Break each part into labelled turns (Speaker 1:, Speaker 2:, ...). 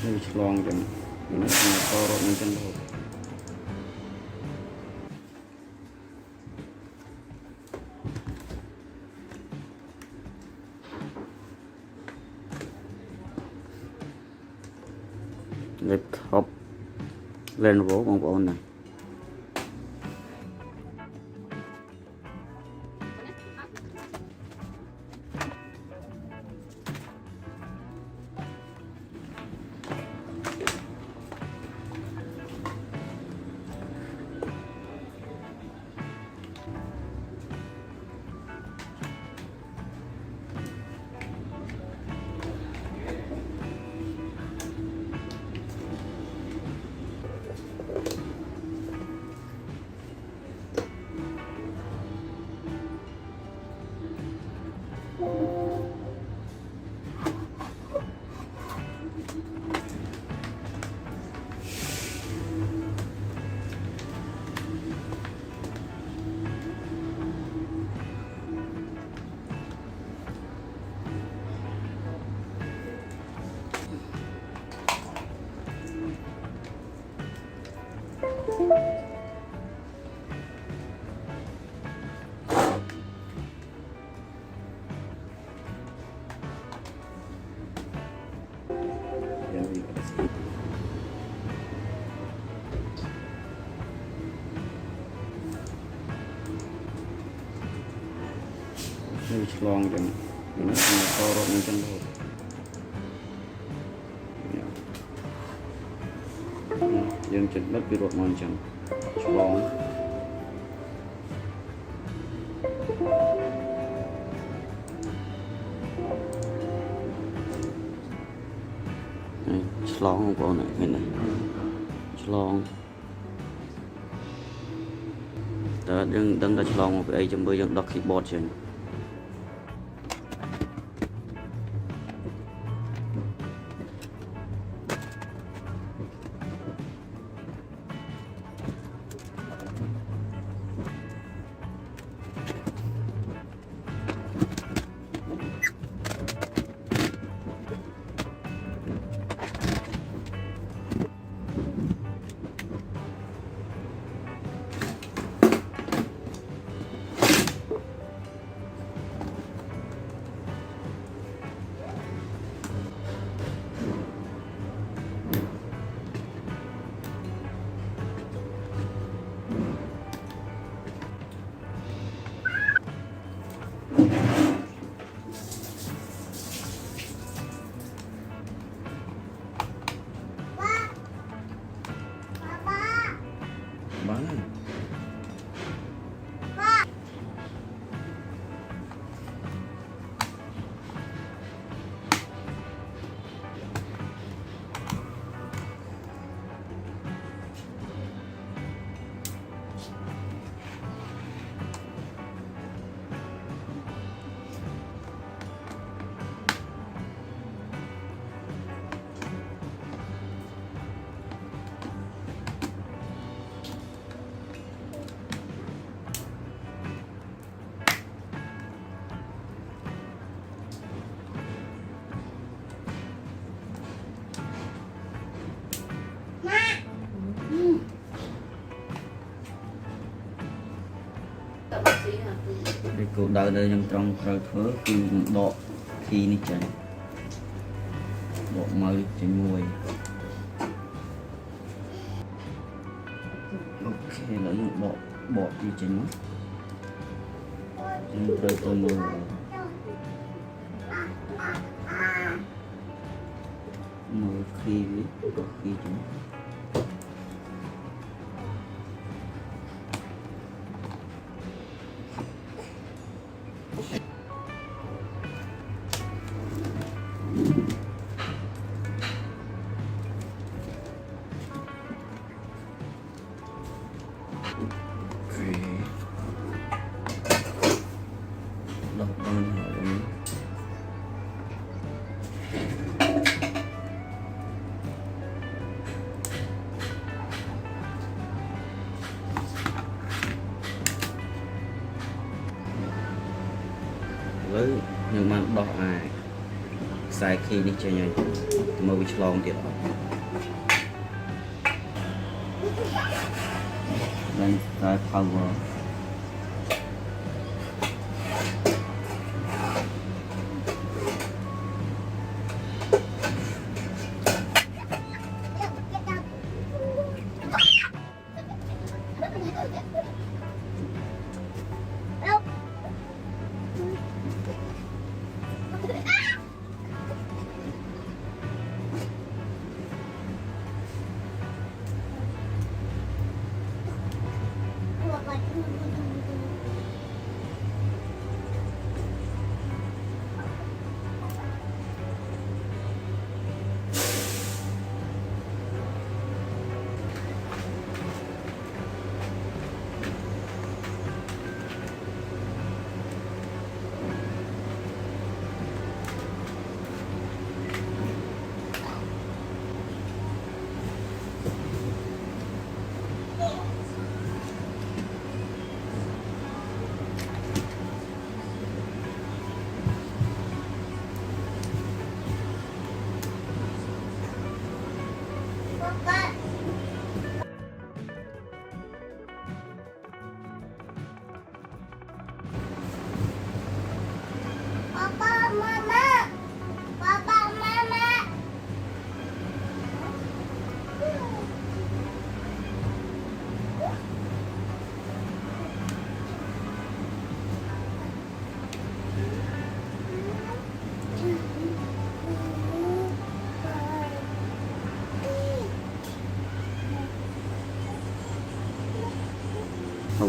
Speaker 1: Ini celong kan, ini torok macam tu. Laptop Lenovo bang bang nè. Ini celong kan, ini torok macam tu. Yang cepat biruk macam celong. Celong của này cái này, celong. Ta đang ta celong một cái chấm bơi đang đọc keyboard trên. Cô đợi đây trong trong trời thớ khi độ khi đi chạy độ mới chạy mùi. Ok lấy một bộ bộ đi chạy mất trong trời tôi mùi mùi khi độ khi chúng với những màn đỏ xài khi đi chơi nhảy mà bị chlong tiệt đây xài power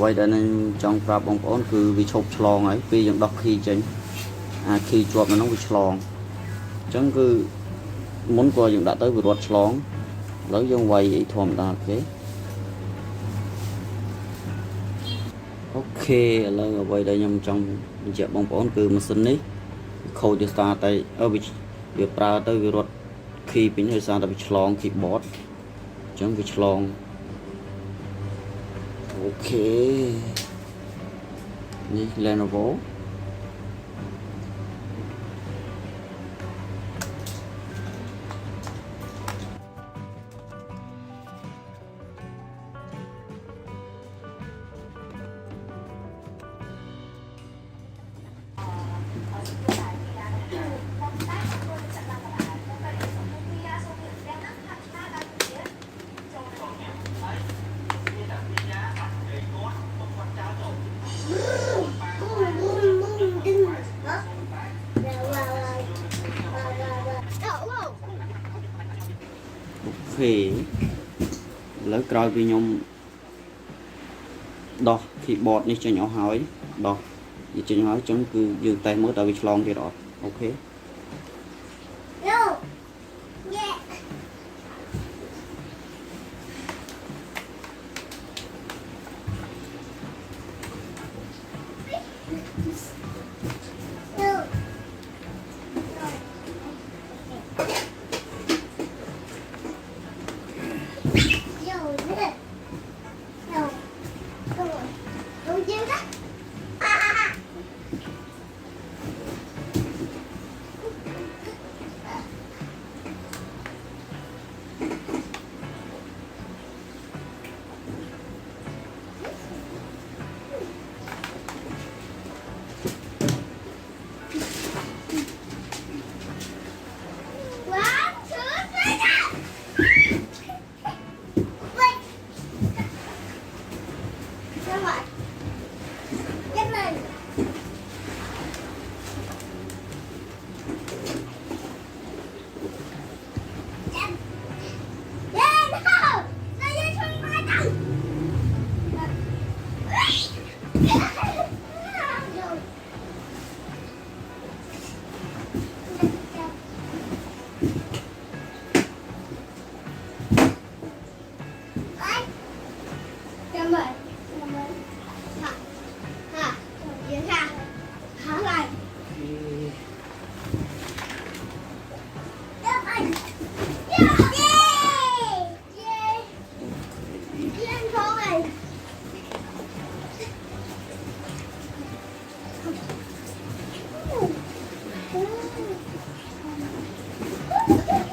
Speaker 1: vậy đã nên trong prap bóng ổn cứ bị chụp chlong ấy vì những đọc khi chính khi chuột nó bị chlong chẳng cứ muốn qua những đã tới bị ruột chlong lấy trong quay thòm ta thế ok là vậy đây nhầm trong chợ bóng ổn cứ mà xin ấy khâu cho ta tay ở bị việc ra tới bị ruột khi bị hơi xa ta bị chlong khi bót chẳng bị chlong ok đi Lenovo thì lấy coi vì nhung đo thì bọt đi cho nhỏ hỏi đo thì cho nhỏ hỏi chúng cứ dừng tay mới tao bị lon thì đó ok
Speaker 2: Wow!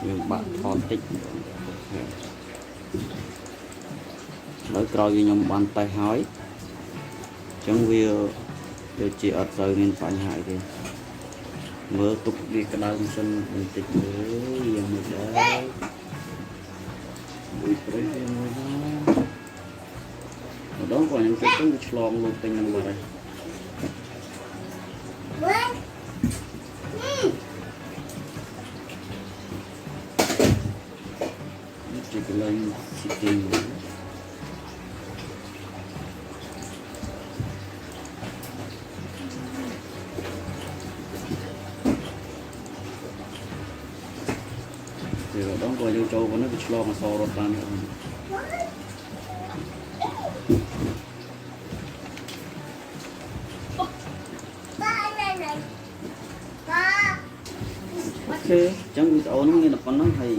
Speaker 1: យើងបាក់ថតតិចហើយក្រោយខ្ញុំបានតេស្តហើយអញ្ចឹងវាដូចជាអត់សូវមានបញ្ហាទេមើលទុកវាក្តៅមិនសិនបន្តិចមើលយ៉ាងម៉េចដែរមួយព្រៃយ៉ាងម៉េចដែរម្ដងគាត់ខ្ញុំចូលទៅវាឆ្លងលោកពេញនឹងបាត់ហើយជាកន្លែងស៊ីទីងthì đó coi vô châu của nó bị lo mà so rồi tan rồi ok chẳng bị ổn nó nghe là con nó hay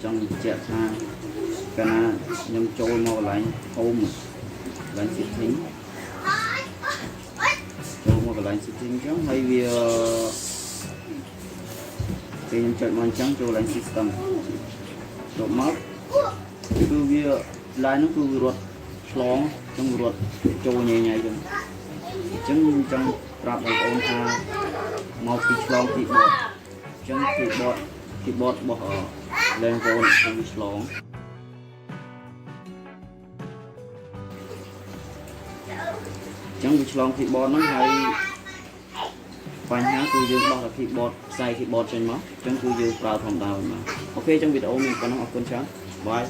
Speaker 1: trong chẹt ha cái na nhâm trôi màu lạnh ôm lạnh xịt thính trôi màu lạnh xịt thính chẳng hay vì thì nhâm chạy màn trắng trôi lạnh xịt tầm độ mát cứ vì lại nó cứ ruột lóng trong ruột trôi nhảy nhảy rồi chẳng trong rạp bằng ôn ha màu thịt lóng thịt bọt chẳng thịt bọt bỏ lên vô trong slong chẳng bị slong thịt bọt nó hay phải há tôi dương đó là thịt bọt xay thịt bọt trên nó chẳng tôi dương vào phòng đào mà ok trong video mình còn học con trắng bye